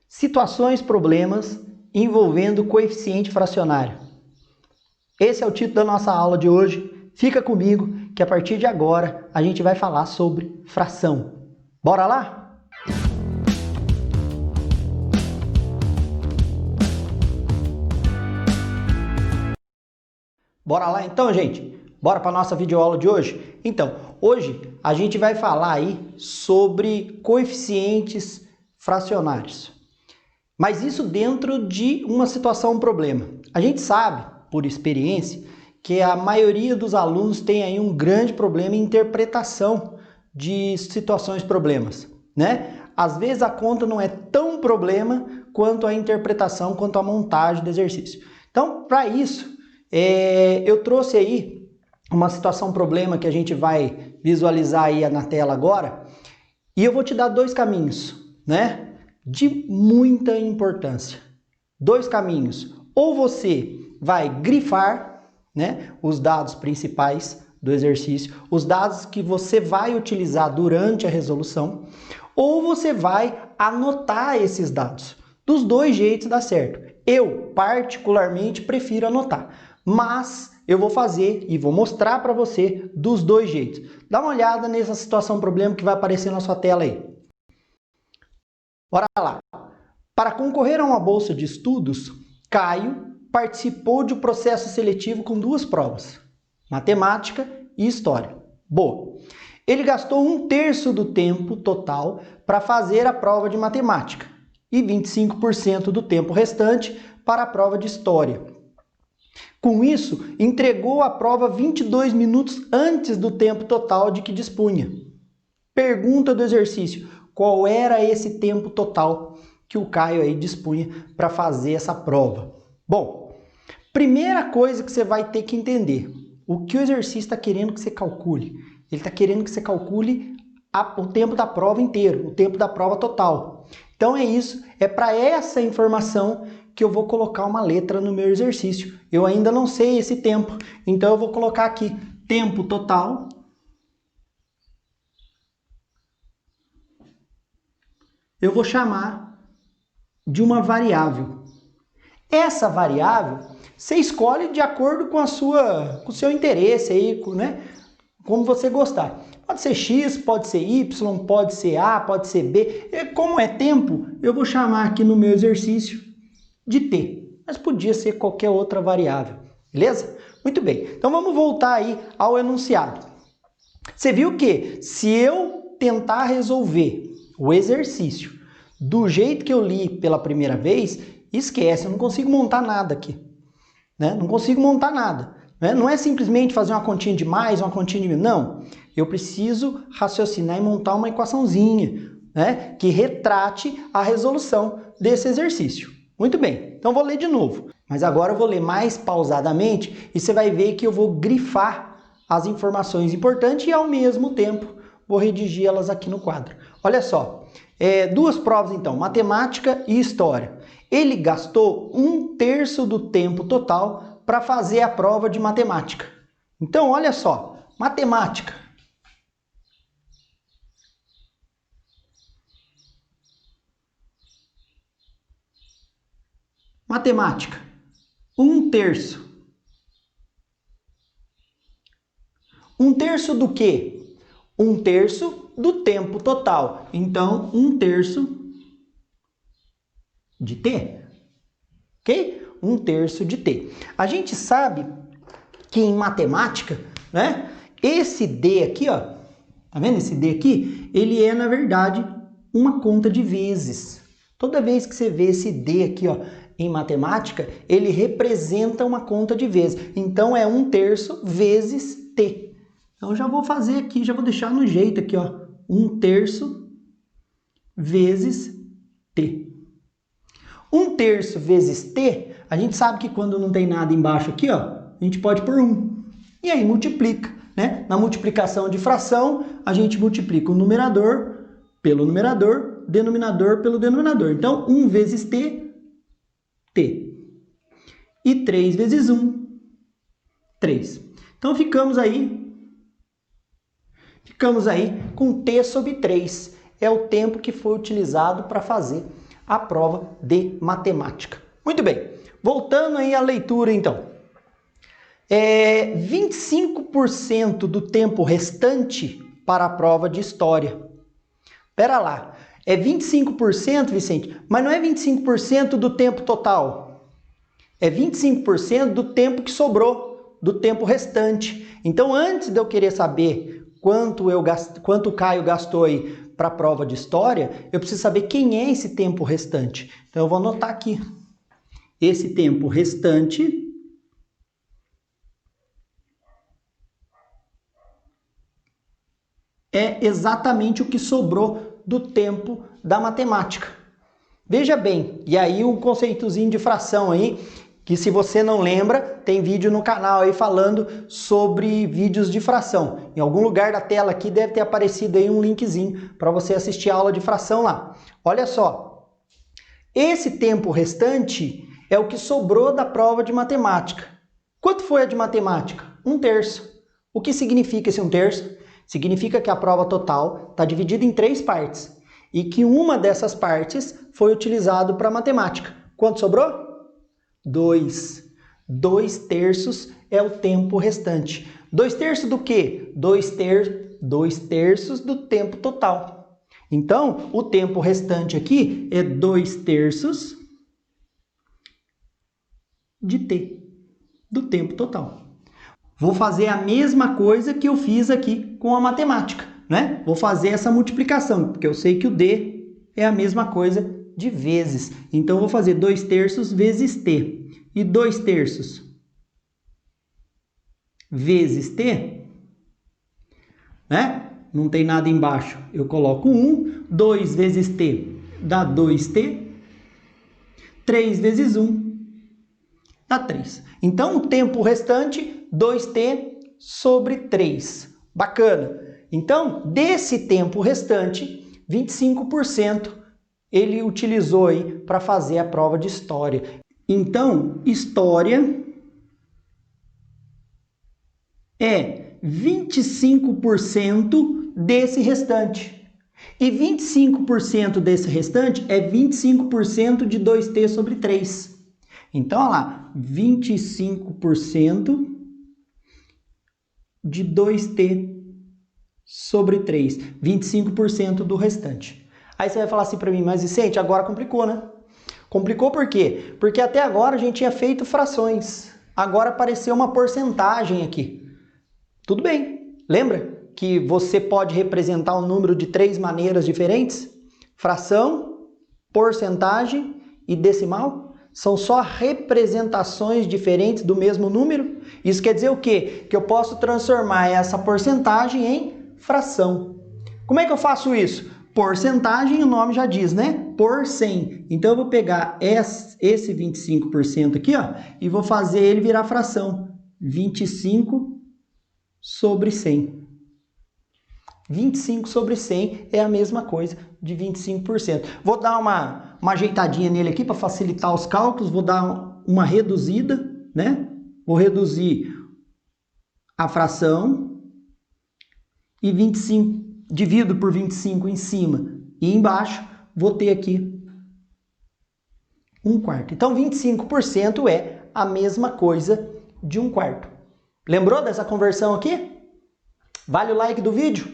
Situações, problemas envolvendo coeficiente fracionário. Esse é o título da nossa aula de hoje. Fica comigo que a partir de agora a gente vai falar sobre fração. Bora lá? Bora lá então, gente? Bora para a nossa videoaula de hoje? Então, hoje a gente vai falar aí sobre coeficientes fracionários. Mas isso dentro de uma situação, um problema. A gente sabe, por experiência, que a maioria dos alunos tem aí um grande problema em interpretação de situações, problemas, né? Às vezes a conta não é tão problema quanto a interpretação, quanto a montagem do exercício. Então, para isso, eu trouxe aí uma situação, problema que a gente vai visualizar aí na tela agora, e eu vou te dar dois caminhos, né? De muita importância. Dois caminhos. Ou você vai grifar, né, os dados principais do exercício, os dados que você vai utilizar durante a resolução, ou você vai anotar esses dados. Dos dois jeitos dá certo. Eu, particularmente, prefiro anotar, mas eu vou fazer e vou mostrar para você dos dois jeitos. Dá uma olhada nessa situação, problema que vai aparecer na sua tela aí. Bora lá. Para concorrer a uma bolsa de estudos, Caio participou de um processo seletivo com duas provas, matemática e história. Boa. Ele gastou 1/3 do tempo total para fazer a prova de matemática e 25% do tempo restante para a prova de história. Com isso, entregou a prova 22 minutos antes do tempo total de que dispunha. Pergunta do exercício: qual era esse tempo total que o Caio aí dispunha para fazer essa prova? Bom, primeira coisa que você vai ter que entender, o que o exercício está querendo que você calcule. Ele está querendo que você calcule o tempo da prova inteiro, o tempo da prova total. Então é isso, é para essa informação que eu vou colocar uma letra no meu exercício. Eu ainda não sei esse tempo, então eu vou colocar aqui tempo total. Eu vou chamar de uma variável. Essa variável você escolhe de acordo com o seu interesse aí, né? Como você gostar. Pode ser X, pode ser Y, pode ser A, pode ser B. Como é tempo, eu vou chamar aqui no meu exercício de T. Mas podia ser qualquer outra variável, beleza? Muito bem. Então vamos voltar aí ao enunciado. Você viu que se eu tentar resolver o exercício do jeito que eu li pela primeira vez, esquece, eu não consigo montar nada aqui, né? Não consigo montar nada, né? Não é simplesmente fazer uma continha de mais, uma continha de menos, não. Eu preciso raciocinar e montar uma equaçãozinha, né, que retrate a resolução desse exercício. Muito bem, então vou ler de novo, mas agora eu vou ler mais pausadamente e você vai ver que eu vou grifar as informações importantes e ao mesmo tempo vou redigir elas aqui no quadro. Olha só, duas provas então, matemática e história. Ele gastou 1/3 do tempo total para fazer a prova de matemática. Então, olha só, matemática. Matemática, 1/3. 1/3 do quê? 1/3 do tempo total. Então, 1/3 de T. Ok? 1/3 de T. A gente sabe que em matemática, né, esse D aqui, ó, tá vendo esse D aqui? Ele é, na verdade, uma conta de vezes. Toda vez que você vê esse D aqui, ó, em matemática, ele representa uma conta de vezes. Então, é 1/3 vezes T. Então, já vou fazer aqui, já vou deixar no jeito aqui, ó, 1/3 vezes T. 1/3 vezes T, a gente sabe que quando não tem nada embaixo aqui, ó, a gente pode pôr 1. E aí multiplica, né? Na multiplicação de fração, a gente multiplica o numerador pelo numerador, denominador pelo denominador. Então, 1 vezes T, T. E 3 vezes 1, 3. Então, ficamos aí com T sobre 3. É o tempo que foi utilizado para fazer a prova de matemática. Muito bem, voltando aí à leitura então. 25% do tempo restante para a prova de história. Pera lá, é 25%, Vicente, mas não é 25% do tempo total. É 25% do tempo que sobrou, do tempo restante. Então, antes de eu querer saber quanto o Caio gastou aí para a prova de história, eu preciso saber quem é esse tempo restante. Então, eu vou anotar aqui. Esse tempo restante é exatamente o que sobrou do tempo da matemática. Veja bem, e aí um conceitozinho de fração aí, que se você não lembra, tem vídeo no canal aí falando sobre vídeos de fração. Em algum lugar da tela aqui deve ter aparecido aí um linkzinho para você assistir a aula de fração lá. Olha só, esse tempo restante é o que sobrou da prova de matemática. Quanto foi a de matemática? 1/3. O que significa esse 1/3? Significa que a prova total está dividida em 3 partes e que uma dessas partes foi utilizado para matemática. Quanto sobrou? 2. 2/3 é o tempo restante. 2/3 do quê? 2/3 do tempo total. Então, o tempo restante aqui é 2/3 de T, do tempo total. Vou fazer a mesma coisa que eu fiz aqui com a matemática, né? Vou fazer essa multiplicação, porque eu sei que o D é a mesma coisa de vezes. Então, eu vou fazer 2/3 vezes T. E 2/3 vezes T, né? Não tem nada embaixo. Eu coloco 1. 2 vezes T dá 2T. 3 vezes 1 dá 3. Então, o tempo restante, 2T sobre 3. Bacana. Então, desse tempo restante, 25% ele utilizou aí para fazer a prova de história. Então, história é 25% desse restante. E 25% desse restante é 25% de 2T sobre 3. Então, olha lá, 25% de 2T sobre 3. 25% do restante. Aí você vai falar assim para mim, mas Vicente, agora complicou, né? Complicou por quê? Porque até agora a gente tinha feito frações. Agora apareceu uma porcentagem aqui. Tudo bem. Lembra que você pode representar um número de 3 maneiras diferentes? Fração, porcentagem e decimal? São só representações diferentes do mesmo número? Isso quer dizer o quê? Que eu posso transformar essa porcentagem em fração. Como é que eu faço isso? Porcentagem, o nome já diz, né? Por 100. Então, eu vou pegar esse 25% aqui, ó, e vou fazer ele virar fração. 25 sobre 100. 25 sobre 100 é a mesma coisa de 25%. Vou dar uma ajeitadinha nele aqui para facilitar os cálculos. Vou dar uma reduzida, né? Vou reduzir a fração e 25 divido por 25 em cima e embaixo, vou ter aqui 1/4. Então, 25% é a mesma coisa de 1/4. Lembrou dessa conversão aqui? Vale o like do vídeo?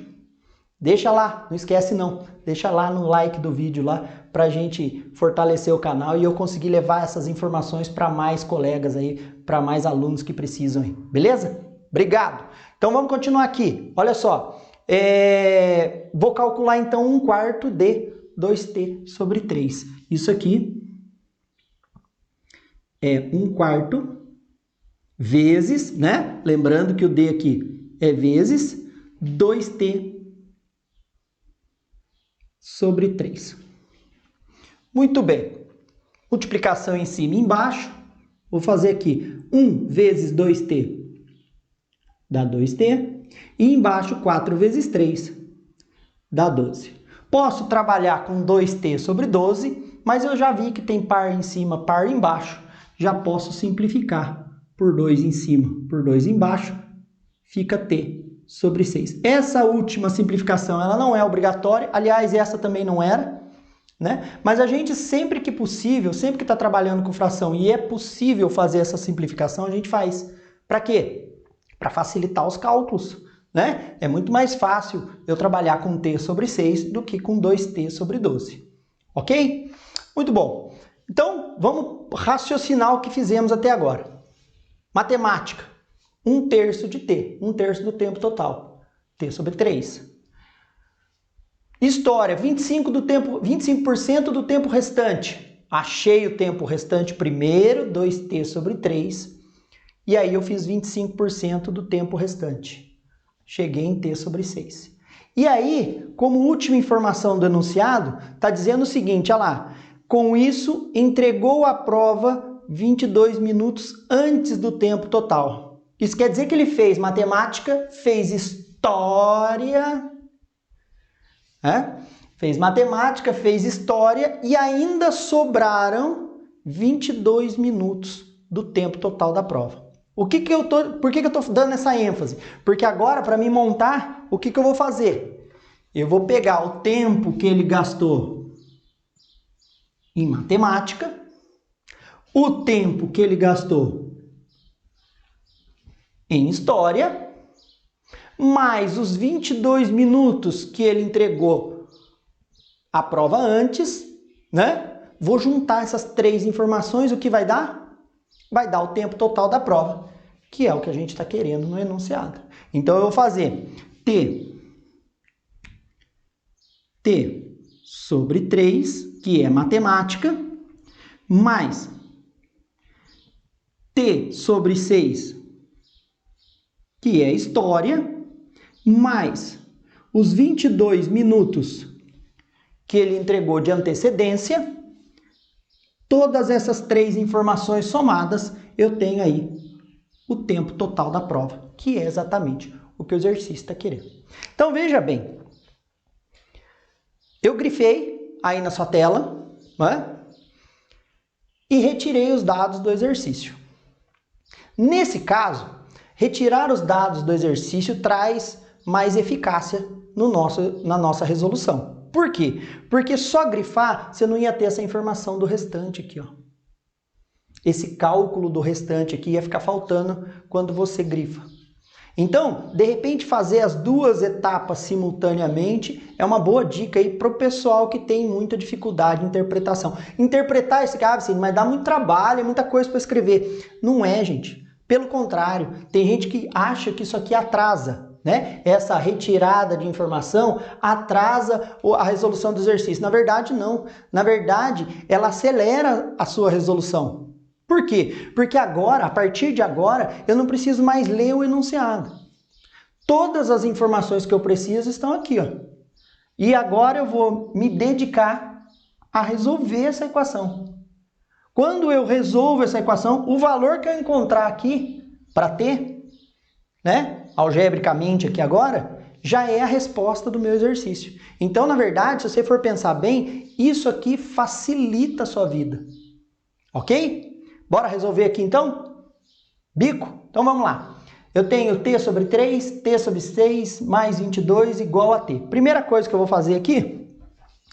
Deixa lá, não esquece não. Deixa lá no like do vídeo lá pra gente fortalecer o canal e eu conseguir levar essas informações para mais colegas aí, para mais alunos que precisam aí. Beleza? Obrigado. Então, vamos continuar aqui. Olha só. Vou calcular então 1/4 de 2T sobre 3. Isso aqui é 1/4 vezes, né? Lembrando que o D aqui é vezes 2T sobre 3. Muito bem. Multiplicação em cima e embaixo. Vou fazer aqui 1 vezes 2T dá 2T. E embaixo 4 vezes 3 dá 12. Posso trabalhar com 2T sobre 12, mas eu já vi que tem par em cima, par embaixo. Já posso simplificar por 2 em cima, por 2 embaixo. Fica T sobre 6. Essa última simplificação ela não é obrigatória. Aliás, essa também não era. né? Mas a gente sempre que possível, sempre que está trabalhando com fração e é possível fazer essa simplificação, a gente faz. Para quê? Para facilitar os cálculos, né? É muito mais fácil eu trabalhar com t sobre 6 do que com 2t sobre 12. Ok? Muito bom. Então, vamos raciocinar o que fizemos até agora. Matemática. 1/3 de t, 1/3 do tempo total. t sobre 3. História, 25% do tempo restante. Achei o tempo restante primeiro, 2t sobre 3. E aí eu fiz 25% do tempo restante. Cheguei em t sobre 6. E aí, como última informação do enunciado, está dizendo o seguinte, olha lá. Com isso, entregou a prova 22 minutos antes do tempo total. Isso quer dizer que ele fez matemática, fez história... Fez matemática, fez história e ainda sobraram 22 minutos do tempo total da prova. Por que eu estou dando essa ênfase? Porque agora, para mim montar, o que eu vou fazer? Eu vou pegar o tempo que ele gastou em matemática, o tempo que ele gastou em história, mais os 22 minutos que ele entregou a prova antes, né? Vou juntar essas três informações, o que vai dar? Vai dar o tempo total da prova, que é o que a gente está querendo no enunciado. Então, eu vou fazer t sobre 3, que é matemática, mais t sobre 6, que é história, mais os 22 minutos que ele entregou de antecedência. Todas essas três informações somadas, eu tenho aí o tempo total da prova, que é exatamente o que o exercício está querendo. Então, veja bem, eu grifei aí na sua tela, né? E retirei os dados do exercício. Nesse caso, retirar os dados do exercício traz mais eficácia na nossa resolução. Por quê? Porque só grifar, você não ia ter essa informação do restante aqui, ó. Esse cálculo do restante aqui ia ficar faltando quando você grifa. Então, de repente, fazer as duas etapas simultaneamente é uma boa dica aí para o pessoal que tem muita dificuldade de interpretação. Interpretar esse cara, assim, mas dá muito trabalho, é muita coisa para escrever. Não é, gente. Pelo contrário, tem gente que acha que isso aqui atrasa, né? Essa retirada de informação atrasa a resolução do exercício. Na verdade, não. Na verdade, ela acelera a sua resolução. Por quê? Porque agora, a partir de agora, eu não preciso mais ler o enunciado. Todas as informações que eu preciso estão aqui, ó. E agora eu vou me dedicar a resolver essa equação. Quando eu resolvo essa equação, o valor que eu encontrar aqui para t, né, algebricamente aqui agora, já é a resposta do meu exercício. Então, na verdade, se você for pensar bem, isso aqui facilita a sua vida. Ok? Bora resolver aqui então? Bico? Então vamos lá. Eu tenho t sobre 3, t sobre 6, mais 22 igual a t. Primeira coisa que eu vou fazer aqui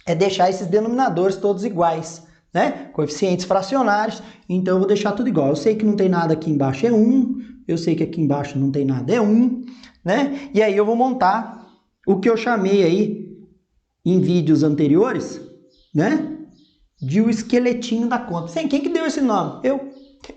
é deixar esses denominadores todos iguais, né? Coeficientes fracionários, então eu vou deixar tudo igual. Eu sei que não tem nada aqui embaixo, é 1. Eu sei que aqui embaixo não tem nada, é 1, né? E aí eu vou montar o que eu chamei aí em vídeos anteriores, né? De o esqueletinho da conta. Sim, quem que deu esse nome?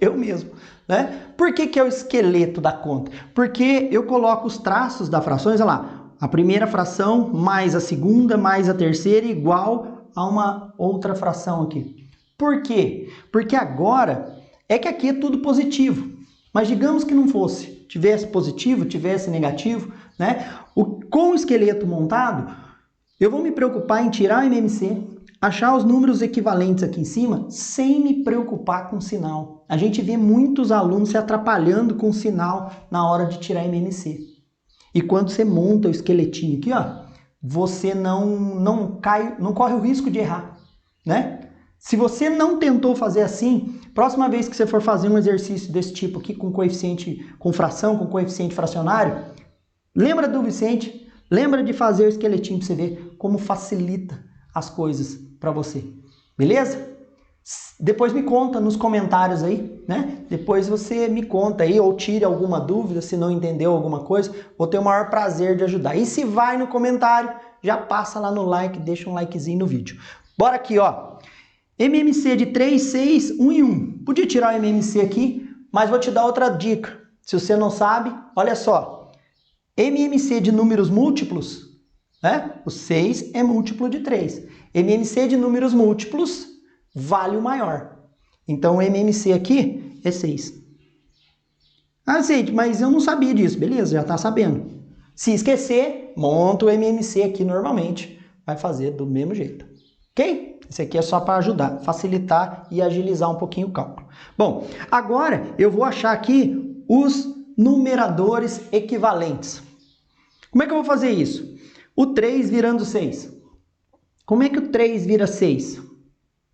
Eu mesmo, né? Por que é o esqueleto da conta? Porque eu coloco os traços das frações, olha lá, a primeira fração mais a segunda mais a terceira igual a uma outra fração aqui. Por quê? Porque agora é que aqui é tudo positivo, mas digamos que não fosse, tivesse positivo, tivesse negativo, né? Com o esqueleto montado, eu vou me preocupar em tirar o MMC, achar os números equivalentes aqui em cima, sem me preocupar com o sinal. A gente vê muitos alunos se atrapalhando com o sinal na hora de tirar MMC. E quando você monta o esqueletinho aqui, ó, você não corre o risco de errar, né? Se você não tentou fazer assim, próxima vez que você for fazer um exercício desse tipo aqui com coeficiente, com fração, com coeficiente fracionário, lembra do Vicente, lembra de fazer o esqueletinho para você ver como facilita as coisas para você, beleza? Depois me conta nos comentários aí, né? Depois você me conta aí ou tire alguma dúvida, se não entendeu alguma coisa, vou ter o maior prazer de ajudar. E se vai no comentário, já passa lá no like, deixa um likezinho no vídeo. Bora aqui, ó. MMC de 3, 6, 1 e 1. Podia tirar o MMC aqui, mas vou te dar outra dica. Se você não sabe, olha só. MMC de números múltiplos, né? O 6 é múltiplo de 3. MMC de números múltiplos vale o maior. Então, o MMC aqui é 6. Ah, gente, mas eu não sabia disso. Beleza, já tá sabendo. Se esquecer, monta o MMC aqui normalmente. Vai fazer do mesmo jeito. Ok? Esse aqui é só para ajudar, facilitar e agilizar um pouquinho o cálculo. Bom, agora eu vou achar aqui os numeradores equivalentes. Como é que eu vou fazer isso? O 3 virando 6. Como é que o 3 vira 6?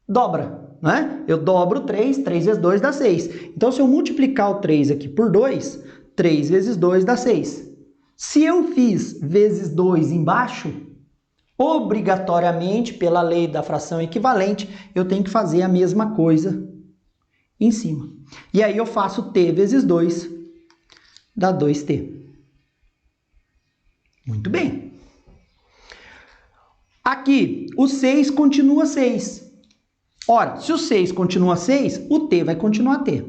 Dobra, né? Eu dobro 3, 3 vezes 2 dá 6. Então, se eu multiplicar o 3 aqui por 2, 3 vezes 2 dá 6. Se eu fiz vezes 2 embaixo, obrigatoriamente, pela lei da fração equivalente, eu tenho que fazer a mesma coisa em cima. E aí eu faço t vezes 2, dá 2t. Muito bem. Aqui, o 6 continua 6. Ora, se o 6 continua 6, o t vai continuar t.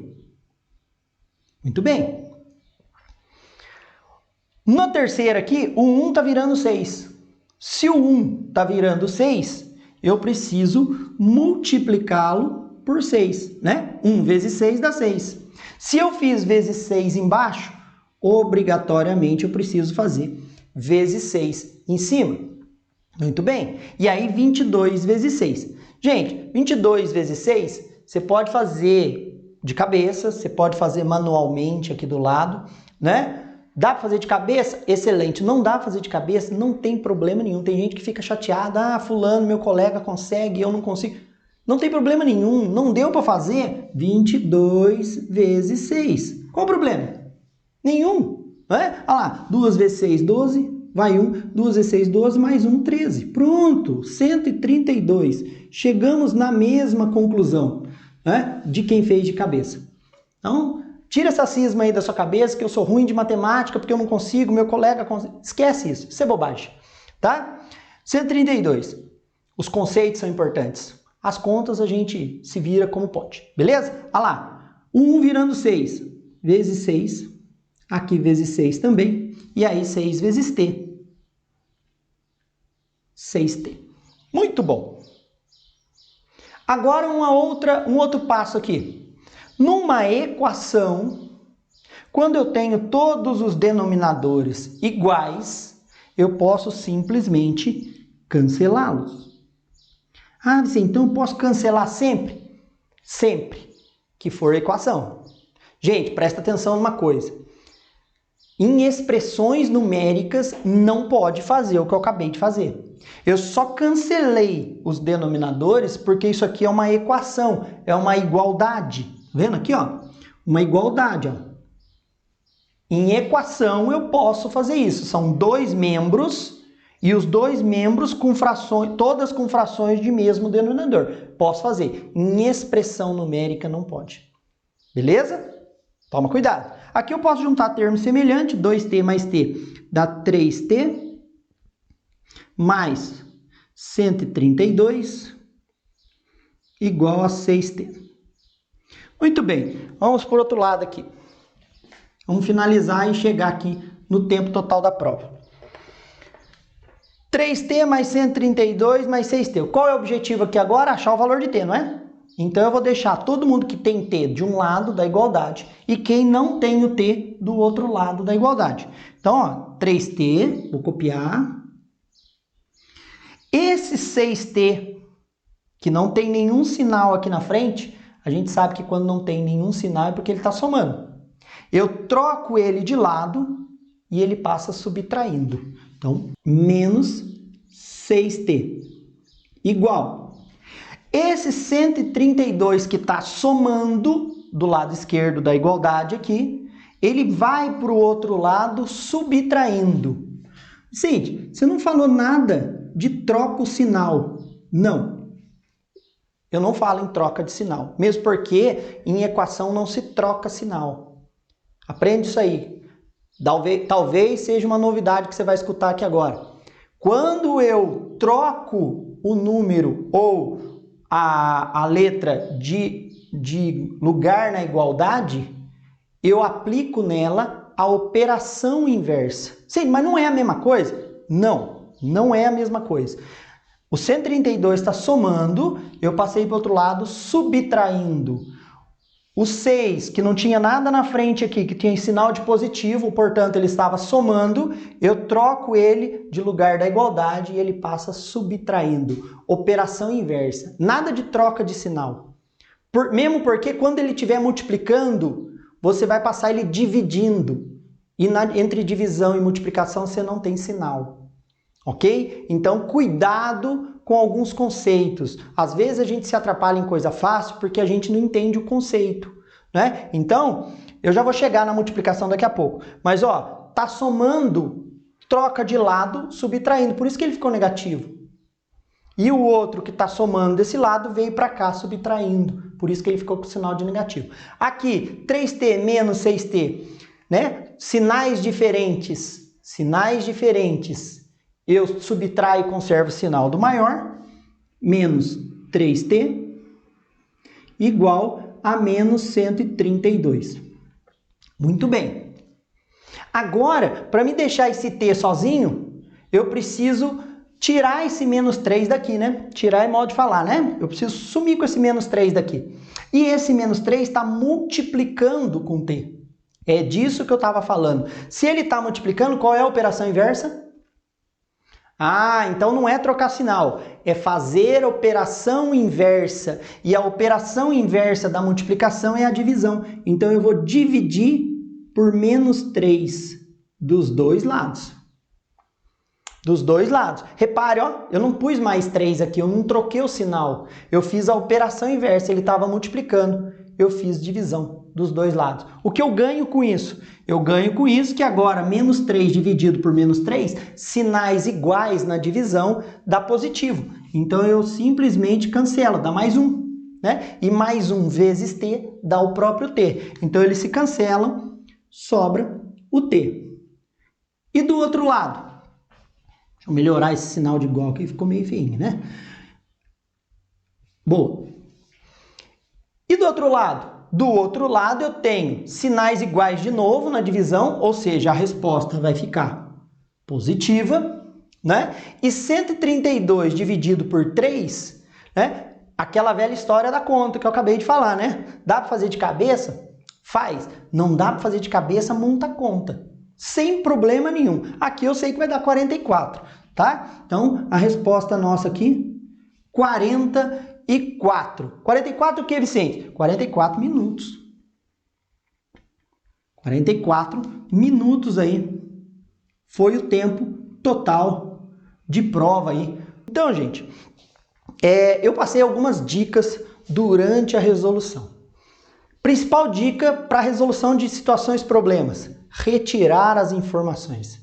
Muito bem. Na terceira aqui, o 1 está virando 6. Se o 1 está virando 6, eu preciso multiplicá-lo por 6, né? 1 vezes 6 dá 6. Se eu fiz vezes 6 embaixo, obrigatoriamente eu preciso fazer vezes 6 em cima. Muito bem. E aí, 22 vezes 6. Gente, 22 vezes 6, você pode fazer de cabeça, você pode fazer manualmente aqui do lado, né? Dá para fazer de cabeça? Excelente. Não dá para fazer de cabeça? Não tem problema nenhum. Tem gente que fica chateada. Ah, fulano, meu colega consegue, eu não consigo. Não tem problema nenhum. Não deu para fazer 22 vezes 6. Qual o problema? Nenhum. Né? Olha lá, 2 vezes 6, 12. Vai 1. 2 vezes 6, 12. Mais 1, 13. Pronto. 132. Chegamos na mesma conclusão, né, de quem fez de cabeça. Então, tira essa cisma aí da sua cabeça, que eu sou ruim de matemática, porque eu não consigo, meu colega consegue. Esquece isso, isso é bobagem, tá? 132. Os conceitos são importantes. As contas a gente se vira como pode, beleza? Olha lá, 1 virando 6, vezes 6, aqui vezes 6 também, e aí 6 vezes t. 6t. Muito bom. Agora um outro passo aqui. Numa equação, quando eu tenho todos os denominadores iguais, eu posso simplesmente cancelá-los. Ah, então eu posso cancelar sempre? Sempre que for equação. Gente, presta atenção numa coisa. Em expressões numéricas, não pode fazer o que eu acabei de fazer. Eu só cancelei os denominadores porque isso aqui é uma equação, é uma igualdade. Tá vendo aqui, ó? Uma igualdade, ó. Em equação eu posso fazer isso. São dois membros e os dois membros com frações, todas com frações de mesmo denominador. Posso fazer. Em expressão numérica não pode. Beleza? Toma cuidado. Aqui eu posso juntar termos semelhantes. 2t mais t dá 3t. Mais 132 igual a 6t. Muito bem, vamos por outro lado aqui. Vamos finalizar e chegar aqui no tempo total da prova. 3t mais 132 mais 6t. Qual é o objetivo aqui agora? Achar o valor de t, não é? Então eu vou deixar todo mundo que tem t de um lado da igualdade e quem não tem o t do outro lado da igualdade. Então, ó, 3t, vou copiar. Esse 6t, que não tem nenhum sinal aqui na frente, a gente sabe que quando não tem nenhum sinal é porque ele está somando. Eu troco ele de lado e ele passa subtraindo. Então, menos 6t igual. Esse 132 que está somando do lado esquerdo da igualdade aqui, ele vai para o outro lado subtraindo. Gente, você não falou nada de troca o sinal. Não. Eu não falo em troca de sinal, mesmo porque em equação não se troca sinal. Aprende isso aí. Talvez seja uma novidade que você vai escutar aqui agora. Quando eu troco o número ou a letra de lugar na igualdade, eu aplico nela a operação inversa. Sim, mas não é a mesma coisa? Não, não é a mesma coisa. O 132 está somando, eu passei para o outro lado subtraindo. O 6, que não tinha nada na frente aqui, que tinha sinal de positivo, portanto ele estava somando, eu troco ele de lugar da igualdade e ele passa subtraindo. Operação inversa. Nada de troca de sinal. Mesmo porque quando ele estiver multiplicando, você vai passar ele dividindo. E entre divisão e multiplicação você não tem sinal. Ok? Então cuidado com alguns conceitos. Às vezes a gente se atrapalha em coisa fácil porque a gente não entende o conceito, né? Então, eu já vou chegar na multiplicação daqui a pouco. Mas, ó, tá somando, troca de lado, subtraindo. Por isso que ele ficou negativo. E o outro que está somando desse lado veio para cá, subtraindo. Por isso que ele ficou com o sinal de negativo. Aqui, 3t menos 6t, né? Sinais diferentes. Sinais diferentes. Eu subtraio e conservo o sinal do maior, menos 3t, igual a menos 132. Muito bem. Agora, para me deixar esse t sozinho, eu preciso tirar esse menos 3 daqui, né? Tirar é modo de falar, né? Eu preciso sumir com esse menos 3 daqui. E esse menos 3 está multiplicando com t. É disso que eu estava falando. Se ele está multiplicando, qual é a operação inversa? Ah, então não é trocar sinal, é fazer operação inversa. E a operação inversa da multiplicação é a divisão. Então eu vou dividir por menos 3 dos dois lados. Dos dois lados. Repare, ó, eu não pus mais 3 aqui, eu não troquei o sinal. Eu fiz a operação inversa, ele estava multiplicando. Eu fiz divisão dos dois lados. O que eu ganho com isso? Eu ganho com isso que agora menos 3 dividido por menos 3, sinais iguais na divisão dá positivo. Então eu simplesmente cancelo, dá mais 1, né? E mais 1 vezes t dá o próprio t. Então eles se cancelam, sobra o t. E do outro lado? Deixa eu melhorar esse sinal de igual aqui, ficou meio feinho, né? Boa. E do outro lado? Do outro lado eu tenho sinais iguais de novo na divisão, ou seja, a resposta vai ficar positiva, né? E 132 dividido por 3, né? Aquela velha história da conta que eu acabei de falar, né? Dá para fazer de cabeça? Faz. Não dá para fazer de cabeça? Monta a conta. Sem problema nenhum. Aqui eu sei que vai dar 44, tá? Então, a resposta nossa aqui, 44. 44 o que, Vicente? 44 minutos. 44 minutos aí. Foi o tempo total de prova aí. Então, gente, eu passei algumas dicas durante a resolução. Principal dica para a resolução de situações problemas: retirar as informações.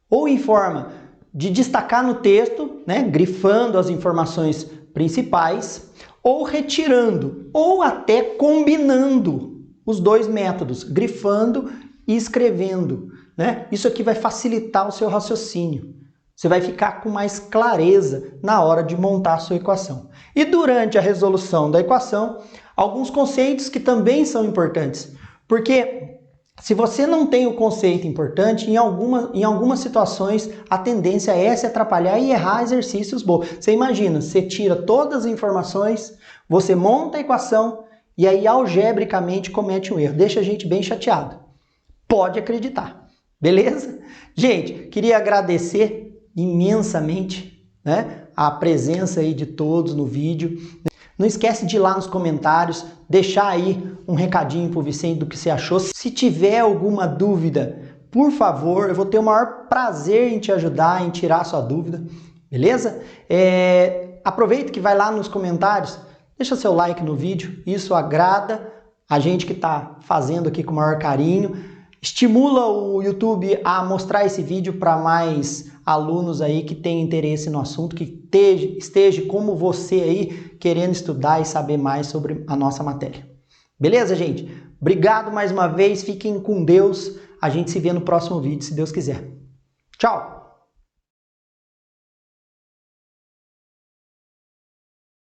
Ou em forma de destacar no texto, né, grifando as informações principais, ou retirando, ou até combinando os dois métodos, grifando e escrevendo, né? Isso aqui vai facilitar o seu raciocínio. Você vai ficar com mais clareza na hora de montar a sua equação. E durante a resolução da equação, alguns conceitos que também são importantes. Porque se você não tem o conceito importante, em algumas situações a tendência é se atrapalhar e errar exercícios bons. Você imagina, você tira todas as informações, você monta a equação e aí algebricamente comete um erro. Deixa a gente bem chateado. Pode acreditar. Beleza? Gente, queria agradecer imensamente, né, a presença aí de todos no vídeo. Não esquece de ir lá nos comentários, deixar aí um recadinho pro Vicente do que você achou. Se tiver alguma dúvida, por favor, eu vou ter o maior prazer em te ajudar, em tirar a sua dúvida, beleza? Aproveita que vai lá nos comentários, deixa seu like no vídeo, isso agrada a gente que está fazendo aqui com o maior carinho. Estimula o YouTube a mostrar esse vídeo para mais alunos aí que têm interesse no assunto, que esteja como você aí, querendo estudar e saber mais sobre a nossa matéria. Beleza, gente? Obrigado mais uma vez, fiquem com Deus. A gente se vê no próximo vídeo, se Deus quiser. Tchau!